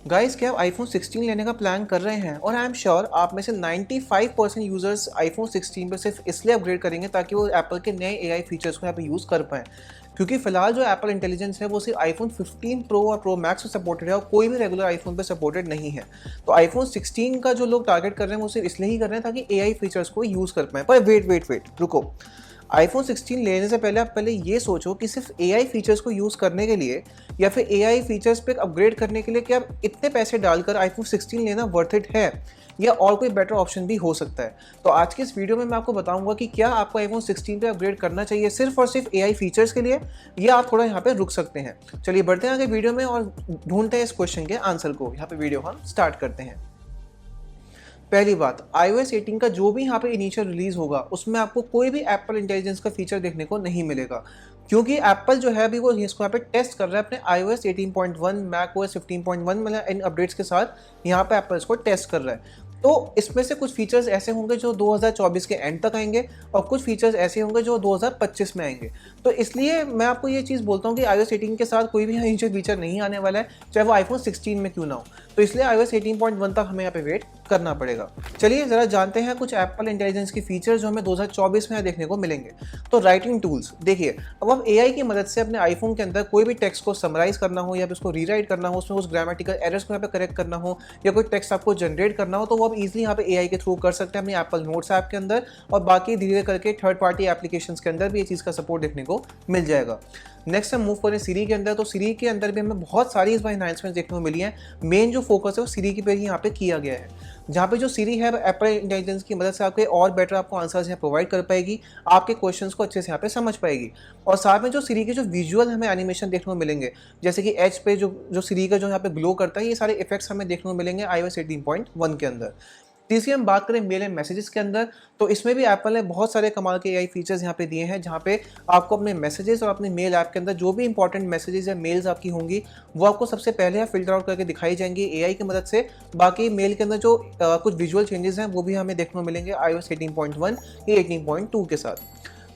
Guys, क्या आप iPhone 16 लेने का प्लान कर रहे हैं? और आई एम श्योर आप में से 95% यूजर्स आईफोन 16 पे सिर्फ इसलिए अपग्रेड करेंगे ताकि वो एप्पल के नए एआई फीचर्स को यहाँ पे यूज़ कर पाएँ। क्योंकि फिलहाल जो एप्पल इंटेलिजेंस है वो सिर्फ आईफोन 15 प्रो और प्रो मैक्स पे सपोर्टेड है और कोई भी रेगुलर आईफोन पे सपोर्टेड नहीं है। तो आईफोन 16 का जो लोग टारगेट कर रहे हैं वो सिर्फ इसलिए ही कर रहे हैं ताकि एआई फीचर्स को यूज़ कर पाएँ। पर वेट रुको। आईफोन 16 लेने से पहले आप पहले ये सोचो कि सिर्फ एआई फीचर्स को यूज़ करने के लिए या फिर एआई फीचर्स पे अपग्रेड करने के लिए क्या इतने पैसे डालकर आईफोन 16 लेना वर्थ इट है, या और कोई बेटर ऑप्शन भी हो सकता है। तो आज के इस वीडियो में मैं आपको बताऊंगा कि क्या आपको आईफोन 16 पे अपग्रेड करना चाहिए सिर्फ और सिर्फ एआई फीचर्स के लिए, या आप थोड़ा यहाँ पे रुक सकते हैं। चलिए बढ़ते हैं आगे वीडियो में और ढूंढते हैं इस क्वेश्चन के आंसर को। यहाँ पे वीडियो हम स्टार्ट करते हैं। पहली बात, iOS 18 का जो भी यहाँ पे इनिशियल रिलीज होगा उसमें आपको कोई भी एप्पल इंटेलिजेंस का फीचर देखने को नहीं मिलेगा, क्योंकि एप्पल जो है अभी वो इसको यहाँ पे टेस्ट कर रहा है अपने iOS 18.1 macOS 15.1 मतलब इन अपडेट्स के साथ यहाँ पे एप्पल इसको टेस्ट कर रहा है। तो इसमें से कुछ फीचर्स ऐसे होंगे जो 2024 के एंड तक आएंगे और कुछ फीचर्स ऐसे होंगे जो 2025 में आएंगे। तो इसलिए मैं आपको ये चीज़ बोलता हूँ कि iOS 18 के साथ कोई भी इनिशियल फीचर नहीं आने वाला है, चाहे वो आईफोन 16 में क्यों ना हो। तो इसलिए iOS 18.1 तक हमें यहाँ पे वेट करना पड़ेगा। चलिए ज़रा जानते हैं कुछ एप्पल इंटेलिजेंस की फीचर्स जो हमें 2024 में यहाँ देखने को मिलेंगे। तो राइटिंग टूल्स देखिए, अब आप एआई की मदद से अपने आईफोन के अंदर कोई भी टेक्स्ट को समराइज करना हो या फिर उसको रीराइट करना हो, उसमें उस ग्रामेटिकल एरर्स को यहाँ पे करेक्ट करना हो या कोई टेक्स्ट आपको जनरेट करना हो, तो वो आप इजीली यहाँ पे एआई के थ्रू कर सकते हैं अपनी एप्पल नोट्स ऐप के अंदर, और बाकी धीरे करके थर्ड पार्टी एप्लीकेशंस के अंदर भी ये चीज़ का सपोर्ट देखने को मिल जाएगा। नेक्स्ट हम मूव करें सीरी के अंदर। तो सीरी के अंदर भी हमें बहुत सारी इस बार एनहांसमेंट्स देखने को मिली हैं। मेन जो फोकस है वो सीरी की पे ही यहाँ पे किया गया है, जहाँ पे जो सीरी है एप्पल इंटेलिजेंस की मदद से आपके और बेटर आपको आंसर्स यहाँ प्रोवाइड कर पाएगी, आपके क्वेश्चंस को अच्छे से यहाँ पे समझ पाएगी। और साथ में जो सीरी के जो विजुअल हमें एनिमेशन देखने को मिलेंगे, जैसे कि एज पे जो सीरी का जो यहाँ पे ग्लो करता है, ये सारे इफेक्ट्स हमें देखने को मिलेंगे iOS 18.1 के अंदर। तीसरी हम बात करें मेल एंड मैसेजेस के अंदर, तो इसमें भी एप्पल ने बहुत सारे कमाल के एआई फीचर्स यहाँ पे दिए हैं, जहाँ पे आपको अपने मैसेजेस और अपने मेल ऐप के अंदर जो भी इंपॉर्टेंट मैसेजेस या मेल्स आपकी होंगी वो आपको सबसे पहले फिल्टर आउट करके दिखाई जाएंगी एआई की मदद से। बाकी मेल के अंदर जो कुछ विजुअल चेंजेस हैं वो भी हमें देखने को मिलेंगे iOS 18.1 या 18.2 के साथ।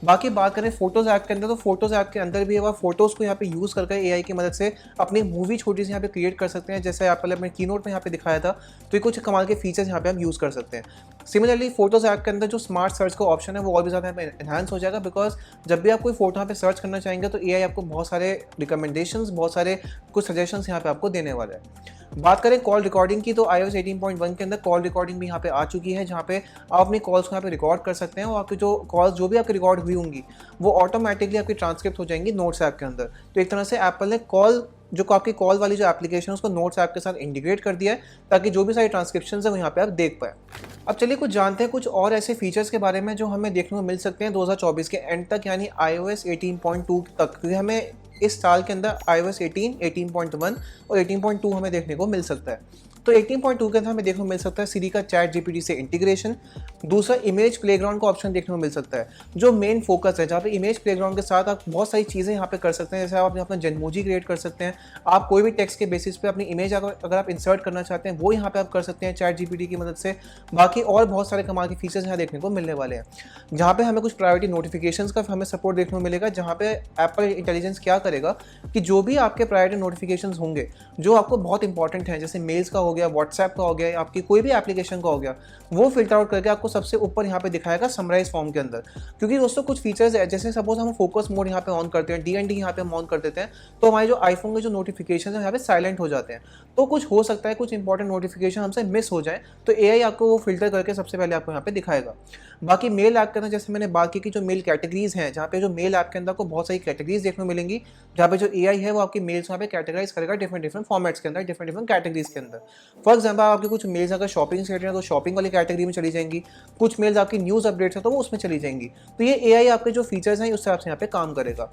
बाकी बात करें फोटोज़ ऐप के अंदर, तो फोटोज़ ऐप के अंदर भी आप फोटोज़ को यहाँ पे यूज़ करके एआई की मदद से अपनी मूवी छोटी सी यहाँ पे क्रिएट कर सकते हैं, जैसे एप्पल अपने कीनोट में यहाँ पे दिखाया था। तो ये कुछ कमाल के फीचर्स यहाँ पे हम यूज़ कर सकते हैं। सिमिलरली फोटोज़ ऐप के अंदर जो स्मार्ट सर्च का ऑप्शन है वो और भी ज़्यादा यहाँ पे एनहांस हो जाएगा, बिकॉज जब भी आप कोई फोटो यहाँ पे सर्च करना चाहेंगे तो एआई आपको बहुत सारे रिकमेंडेशंस, बहुत सारे कुछ सजेशंस यहाँ पे आपको देने वाला है। बात करें कॉल रिकॉर्डिंग की, तो iOS 18.1 के अंदर कॉल रिकॉर्डिंग भी यहाँ पे आ चुकी है, जहाँ पे आप अपनी कॉल्स को यहाँ पे रिकॉर्ड कर सकते हैं और आपकी जो कॉल्स जो भी आपकी रिकॉर्ड हुई होंगी वो ऑटोमेटिकली आपकी ट्रांसक्रिप्ट हो जाएंगी नोट्स ऐप के अंदर। तो एक तरह से एप्पल ने आपकी कॉल वाली जो एप्लीकेशन है उसको नोट्स ऐप के साथ इंटीग्रेट कर दिया है, ताकि जो भी सारी ट्रांसक्रिप्शन है वो यहाँ पे आप देख पाए। अब चलिए कुछ जानते हैं कुछ और ऐसे फीचर्स के बारे में जो हमें देखने को मिल सकते हैं 2024 के एंड तक, यानी iOS 18.2 तक, क्योंकि हमें इस साल के अंदर iOS 18, 18.1 और 18.2 हमें देखने को मिल सकता है। तो 18.2 के अंदर हमें देखने को मिल सकता है सीरी का चैट जीपीटी से इंटीग्रेशन। दूसरा, इमेज प्लेग्राउंड का ऑप्शन देखने को मिल सकता है, जो मेन फोकस है, जहाँ पे इमेज प्लेग्राउंड के साथ आप बहुत सारी चीज़ें यहाँ पे कर सकते हैं। जैसे आप अपना जनमोजी क्रिएट कर सकते हैं, आप कोई भी टेक्स्ट के बेसिस पे अपनी इमेज अगर आप इंसर्ट करना चाहते हैं वो यहाँ पे आप कर सकते हैं चैट जीपीटी की मदद से। बाकी और बहुत सारे कमाल के फीचर्स यहाँ देखने को मिलने वाले हैं, जहाँ पे हमें कुछ प्रायोरिटी नोटिफिकेशंस का हमें सपोर्ट देखने को मिलेगा, जहाँ पे एप्पल इंटेलिजेंस क्या करेगा कि जो भी आपके प्रायोरिटी नोटिफिकेशंस होंगे जो आपको बहुत इंपॉर्टेंट हैं, जैसे मेल्स का हो गया, व्हाट्सएप का हो गया, आपकी कोई भी एप्लीकेशन का हो गया, वो फिल्टर आउट करके आपको सबसे ऊपर यहाँ पे दिखाएगा समराइज फॉर्म के अंदर। क्योंकि दोस्तों कुछ फीचर्स है, जैसे सपोज हम फोकस मोड यहाँ पे ऑन करते हैं, DND यहाँ पे हम ऑन कर देते हैं, तो हमारे जो आईफोन के जो नोटिफिकेशन है यहाँ पे साइलेंट हो जाते हैं। तो कुछ हो सकता है कुछ इंपॉर्टेंट नोटिफिकेशन हमसे मिस हो जाए, तो एआई आपको वो फिल्टर करके सबसे पहले आपको यहाँ पे दिखाएगा। बाकी मेल ऐप के अंदर जैसे मैंने बात की कि जो मेल कैटेगरीज हैं, जहाँ पे जो मेल ऐप के अंदर आपको बहुत सारी कैटेगरीज देखने को मिलेंगी, जहाँ पे जो एआई है वो आपकी मेल्स यहाँ पे कैटेगराइज करेगा डिफरेंट फॉर्मेट्स के अंदर, डिफरेंट कैटेगरीज के अंदर। फॉर एग्जाम्पल आपकी कुछ मेल्स अगर शॉपिंग से रिलेटेड है तो शॉपिंग वाली कैटेगरी में चली जाएंगी, कुछ मेल्स आपकी न्यूज़ अपडेट्स है तो वो उसमें चली जाएंगी। तो ये एआई आपके जो फीचर्स हैं उस हिसाब से यहाँ पे काम करेगा।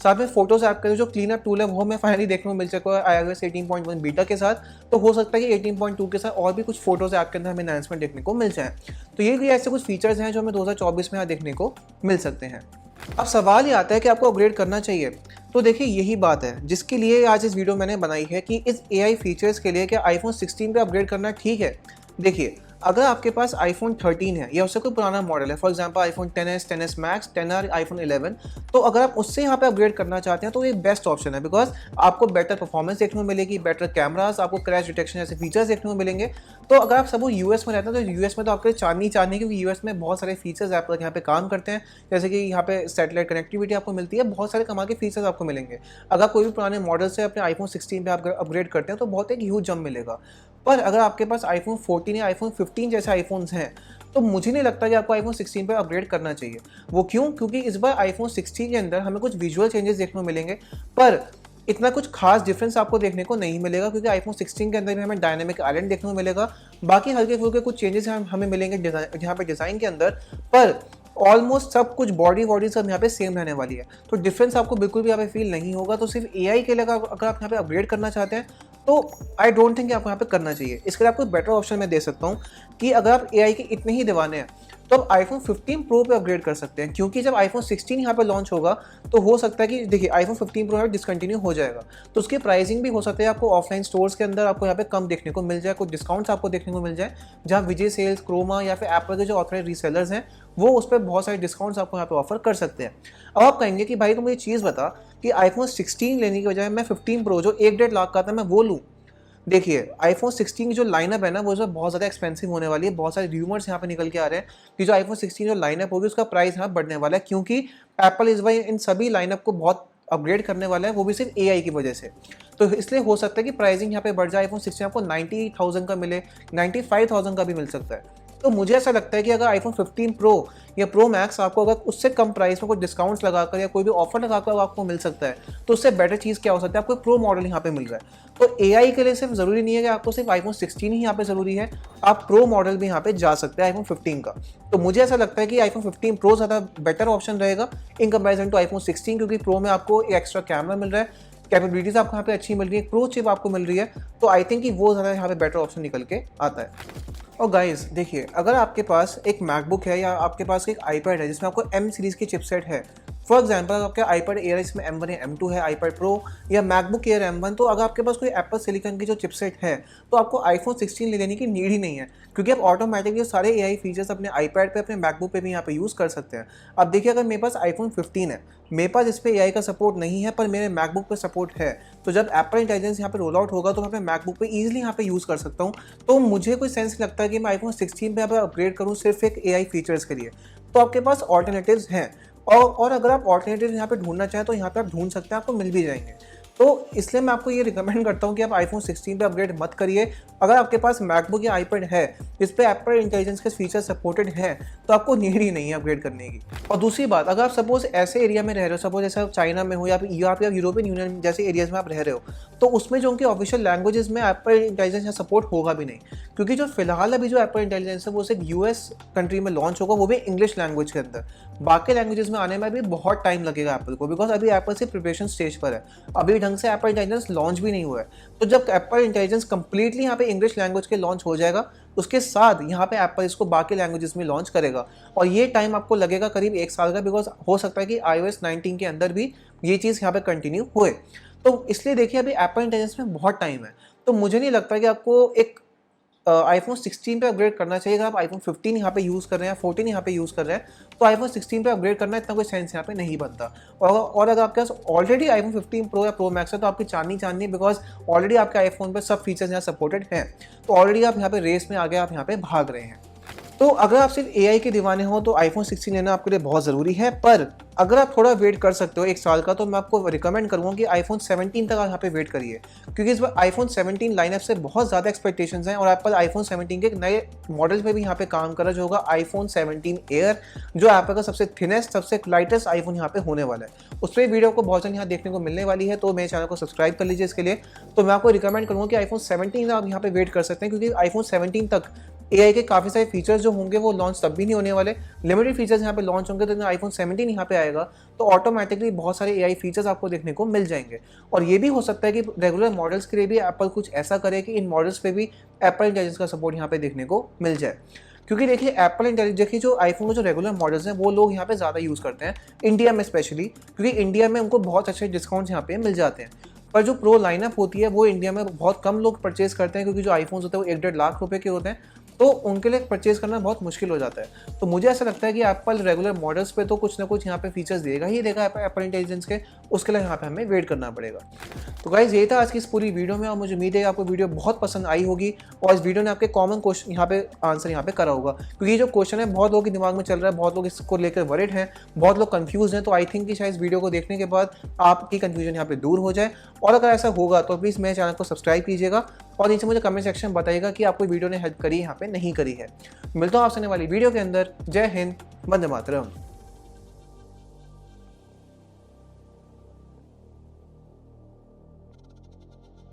साथ में फोटोज ऐप का जो क्लीन अप टूल है वो हमें फाइनली देखने को मिल चुका है iOS 18.1 बीटा के साथ। तो हो सकता है कि 18.2 के साथ और भी कुछ फोटोज ऐप के अंदर हमें एनहांसमेंट देखने को मिल जाए। तो ये भी ऐसे कुछ फीचर्स हैं जो हमें 2024 में यहाँ देखने को मिल सकते हैं। अब सवाल ये आता है कि आपको अपग्रेड करना चाहिए। तो देखिए यही बात है जिसके लिए आज इस वीडियो मैंने बनाई है कि इस एआई फीचर्स के लिए क्या आईफोन 16 पे अपग्रेड करना ठीक है। देखिए अगर आपके पास आईफोन 13 है या उससे कोई पुराना मॉडल है, for example iPhone 10s, 10s max, 10R, iPhone 11, तो अगर आप उससे यहाँ पे अपग्रेड करना चाहते हैं तो ये बेस्ट ऑप्शन है, बिकॉज आपको बेटर परफॉर्मेंस देखने को मिलेगी, बेटर कैमरास, आपको क्रैश डिटेक्शन जैसे फीचर्स देखने को मिलेंगे। तो अगर आप सब यूएस में रहते हैं तो यूएस में तो आपके चांदी क्योंकि यूएस में बहुत सारे फीचर्स एप्पल यहाँ पे काम करते हैं, जैसे कि यहाँ पे सैटेलाइट कनेक्टिविटी आपको मिलती है, बहुत सारे कमाल के फीचर्स आपको मिलेंगे। अगर कोई भी पुराने मॉडल से अपने आईफोन 16 पे आप अपग्रेड करते हैं तो बहुत एक ह्यूज जंप मिलेगा। पर अगर आपके पास आईफोन 14 या आईफोन 15 जैसे आईफोन्स हैं तो मुझे नहीं लगता कि आपको आईफोन 16 पे अपग्रेड करना चाहिए। वो क्यों? क्योंकि इस बार आईफोन 16 के अंदर हमें कुछ विजुअल चेंजेस देखने को मिलेंगे, पर इतना कुछ खास डिफरेंस आपको देखने को नहीं मिलेगा, क्योंकि आईफोन 16 के अंदर भी हमें डायनेमिक आइलैंड देखने को मिलेगा। बाकी हल्के फुल्के कुछ चेंजेस हमें मिलेंगे यहाँ पे डिज़ाइन के अंदर, पर ऑलमोस्ट सब कुछ बॉडी सब यहाँ पे सेम रहने वाली है। तो डिफरेंस आपको बिल्कुल भी यहाँ पे फील नहीं होगा। तो सिर्फ एआई के लिए अगर आप यहाँ पे अपग्रेड करना चाहते हैं तो आई डोंट थिंक आपको यहाँ पे करना चाहिए। इसके लिए आपको बेटर ऑप्शन मैं दे सकता हूँ कि अगर आप एआई के इतने ही दीवाने हैं तो आप आईफोन 15 प्रो पे अपग्रेड कर सकते हैं, क्योंकि जब आईफोन 16 यहाँ पे लॉन्च होगा तो हो सकता है कि देखिए आईफोन 15 प्रो डिसकंटिन्यू हो जाएगा, तो उसकी प्राइसिंग भी हो सकता है आपको ऑफलाइन स्टोर्स के अंदर आपको यहाँ पे कम देखने को मिल जाए, कुछ डिस्काउंट्स आपको देखने को मिल जाए, जहाँ विजय सेल्स, क्रोमा या फिर एप्पल के जो ऑथराइज रीसेलर्स हैं वो उस पर बहुत सारे डिस्काउंट्स आपको यहाँ पे ऑफर कर सकते हैं। अब आप कहेंगे कि भाई तुम ये चीज़ बता कि आईफोन 16 लेने की बजाय मैं 15 प्रो जो 1-1.5 लाख का था मैं वो लूँ। देखिए आईफोन 16 की जो लाइनअप है ना वो बहुत ज़्यादा एक्सपेंसिव होने वाली है। बहुत सारे र्यूमर्स यहाँ पे निकल के आ रहे हैं कि जो आईफोन 16 जो लाइनअप होगी उसका प्राइस यहाँ बढ़ने वाला है, क्योंकि एप्पल इस बार इन सभी लाइनअप को बहुत अपग्रेड करने वाला है, वो भी सिर्फ एआई की वजह से। तो इसलिए हो सकता है कि प्राइसिंग यहाँ पे बढ़ जाए, आईफोन 16 आपको 90,000 का मिले, 95,000 का भी मिल सकता है। तो मुझे ऐसा लगता है कि अगर आईफोन 15 प्रो या प्रो मैक्स आपको अगर उससे कम प्राइस में कोई डिस्काउंट्स लगाकर या कोई भी ऑफर लगाकर आपको मिल सकता है तो उससे बेटर चीज़ क्या हो सकता है, आपको प्रो मॉडल यहाँ पे मिल रहा है। तो एआई के लिए सिर्फ ज़रूरी नहीं है कि आपको सिर्फ आईफोन 16 ही यहाँ पे ज़रूरी है, आप प्रो मॉडल भी यहाँ पे जा सकते हैं आईफोन 15 का। तो मुझे ऐसा लगता है कि आईफोन 15 प्रो ज़्यादा बेटर ऑप्शन रहेगा इन कंपेरिजन टू आईफोन 16, क्योंकि प्रो में आपको एक एक्स्ट्रा कैमरा मिल रहा है, कैपेबिलिटीज आपको यहाँ पे अच्छी मिल रही है, प्रो चिप आपको मिल रही है। तो आई थिंक कि वो ज़्यादा यहाँ पे बेटर ऑप्शन निकल के आता है। और गाइस देखिए, अगर आपके पास एक मैकबुक है या आपके पास एक आईपैड है जिसमें आपको M सीरीज़ की चिपसेट है, फॉर एग्जाम्पल आपका आईपैड एयर इसमें M1 है, M2 है, आईपैड प्रो या मैकबुक एयर M1, तो अगर आपके पास कोई एप्पल सिलिकॉन की जो चिपसेट है तो आपको आईफोन 16 ले लेने की नीड ही नहीं है, क्योंकि आप ऑटोमेटिकली सारे एआई फीचर्स अपने आईपैड पे, अपने मैकबुक पे भी यहाँ पे यूज़ कर सकते हैं। अब देखिए, अगर मेरे पास आईफोन 15 है, मेरे पास इस पर एआई का सपोर्ट नहीं है पर मेरे मैकबुक पे सपोर्ट है, तो जब एप्पल इंटेलिजेंस यहाँ पे रोल आउट होगा तो मैं अपने मैकबुक पे ईजिली यहाँ पे यूज़ कर सकता हूँ। तो मुझे कोई सेंस नहीं लगता कि मैं आईफोन 16 पे यहाँ पे अपग्रेड करूँ सिर्फ एक एआई फीचर्स के लिए। तो आपके पास ऑल्टरनेटिव्स हैं, और अगर आप ऑल्टरनेटिव यहाँ पे ढूंढना चाहें तो यहाँ पे आप ढूंढ सकते हैं, आपको मिल भी जाएंगे। तो इसलिए मैं आपको ये रिकमेंड करता हूँ कि आप आईफोन 16 पे अपग्रेड मत करिए। अगर आपके पास मैकबुक या आईपैड है जिस पे एप्पल इंटेलिजेंस के फीचर सपोर्टेड हैं तो आपको नीड ही नहीं है अपग्रेड करने की। और दूसरी बात, अगर आप सपोज ऐसे एरिया में रह रहे हो, सपोज जैसे आप चाइना में हो या फिर यूरोपियन यूनियन जैसे एरियाज में आप रह रहे हो, तो उसमें जो उनकी ऑफिशियल लैंग्वेजेस में एप्पल इंटेलिजेंस यहाँ सपोर्ट होगा भी नहीं, क्योंकि जो फिलहाल अभी जो एप्पल इंटेलिजेंस है वो सिर्फ यूएस कंट्री में लॉन्च होगा, वो भी इंग्लिश लैंग्वेज के अंदर। बाकी लैंग्वेजेस में आने में भी बहुत टाइम लगेगा एप्पल को, बिकॉज अभी एप्पल से प्रिपरेशन स्टेज पर है, अभी ढंग से एप्पल इंटेलिजेंस लॉन्च भी नहीं हुआ है। तो जब एप्पल इंटेलिजेंस कंप्लीटली यहाँ पे इंग्लिश लैंग्वेज के लॉन्च हो जाएगा, उसके साथ यहाँ पे एप्पल इसको बाकी लैंग्वेजेस में लॉन्च करेगा, और ये टाइम आपको लगेगा करीब 1 साल का, बिकॉज हो सकता है कि iOS 19 के अंदर भी ये चीज़ यहाँ पे कंटिन्यू हुए। तो इसलिए देखिए, अभी एप्पल इंटेलिजेंस में बहुत टाइम है, तो मुझे नहीं लगता कि आपको एक आईफोन 16 पे अपग्रेड करना चाहिए। अगर आप आईफोन 15 यहाँ पे यूज़ कर रहे हैं, 14 यहाँ पे यूज़ कर रहे हैं, तो आईफोन 16 पे अपग्रेड करना इतना कोई सेंस यहाँ पे नहीं बनता। और अगर आपके पास ऑलरेडी आईफोन 15 प्रो या प्रो मैक्स है तो आपकी चांदी, बिकॉज ऑलरेडी आपके आईफोन पे सब फीचर्स यहाँ सपोर्टेड हैं, तो ऑलरेडी आप यहाँ पे रेस में आगे आप यहाँ पे भाग रहे हैं। तो अगर आप सिर्फ एआई के दीवाने हो तो आईफोन 16 लेना आपके लिए बहुत ज़रूरी है, पर अगर आप थोड़ा वेट कर सकते हो 1 साल का, तो मैं आपको रिकमेंड करूँगा कि आईफोन 17 तक आप यहाँ पे वेट करिए, क्योंकि इस बार आईफोन 17 लाइनअप से बहुत ज़्यादा एक्सपेक्टेशंस हैं, और एप्पल आईफोन 17 के एक नए मॉडल पे भी यहाँ पे काम कर रहा है, जो होगा आईफोन 17 एयर, जो एप्पल का सबसे थिनेस्ट, सबसे लाइटेस्ट आईफोन यहाँ पे होने वाला है। उस पर वीडियो को बहुत जल्द यहाँ देखने को मिलने वाली है, तो मेरे चैनल को सब्सक्राइब कर लीजिए इसके लिए। तो मैं आपको रिकमेंड करूँगा कि आईफोन 17 आप यहाँ पे वेट कर सकते हैं, क्योंकि आईफोन 17 तक एआई के काफ़ी सारे फीचर्स जो होंगे वो लॉन्च तब भी नहीं होने वाले, लिमिटेड फीचर्स यहाँ पे लॉन्च होंगे। तो आईफोन 17 यहाँ पे आएगा तो ऑटोमेटिकली बहुत सारे एआई फीचर्स आपको देखने को मिल जाएंगे। और ये भी हो सकता है कि रेगुलर मॉडल्स के लिए भी एप्पल कुछ ऐसा करे कि इन मॉडल्स पे भी एप्पल इंटेलिजेंस का सपोर्ट यहाँ पे देखने को मिल जाए, क्योंकि देखिए एप्पल इंटेलिजेंस, देखिए जो आईफोन के जो रेगुलर मॉडल्स हैं वो लोग यहाँ पे ज़्यादा यूज़ करते हैं इंडिया में स्पेशली, क्योंकि इंडिया में उनको बहुत अच्छे डिस्काउंट्स यहाँ पे मिल जाते हैं। पर जो प्रो लाइनअप होती है वो इंडिया में बहुत कम लोग परचेज करते हैं, क्योंकि जो आईफोन्स होते हैं वो 1-1.5 लाख रुपए के होते हैं। तो उनके लिए परचेज करना बहुत मुश्किल हो जाता है। तो मुझे ऐसा लगता है कि एप्पल रेगुलर मॉडल्स पे तो कुछ ना कुछ यहाँ पे फीचर्स देगा ही देगा एप्पल इंटेलिजेंस के, उसके लिए यहाँ पे हमें वेट करना पड़ेगा। तो गाइज ये था आज की इस पूरी वीडियो में, और मुझे उम्मीद है आपको वीडियो बहुत पसंद आई होगी और इस वीडियो ने आपके कॉमन क्वेश्चन यहाँ पे आंसर यहाँ पे करा होगा, क्योंकि ये जो क्वेश्चन है बहुत लोगों के दिमाग में चल रहा है, बहुत लोग इसको लेकर वरिड हैं, बहुत लोग कंफ्यूज हैं। तो आई थिंक कि शायद इस वीडियो को देखने के बाद आपकी कंफ्यूजन यहाँ पे दूर हो जाए, और अगर ऐसा होगा तो प्लीज़ मेरे चैनल को सब्सक्राइब कीजिएगा और नीचे मुझे कमेंट सेक्शन में बताइएगा कि आपको वीडियो ने हेल्प करी यहाँ पे नहीं करी है। मिलता हूँ आपसे आने वाली वीडियो के अंदर। जय हिंद, वंदे मातरम।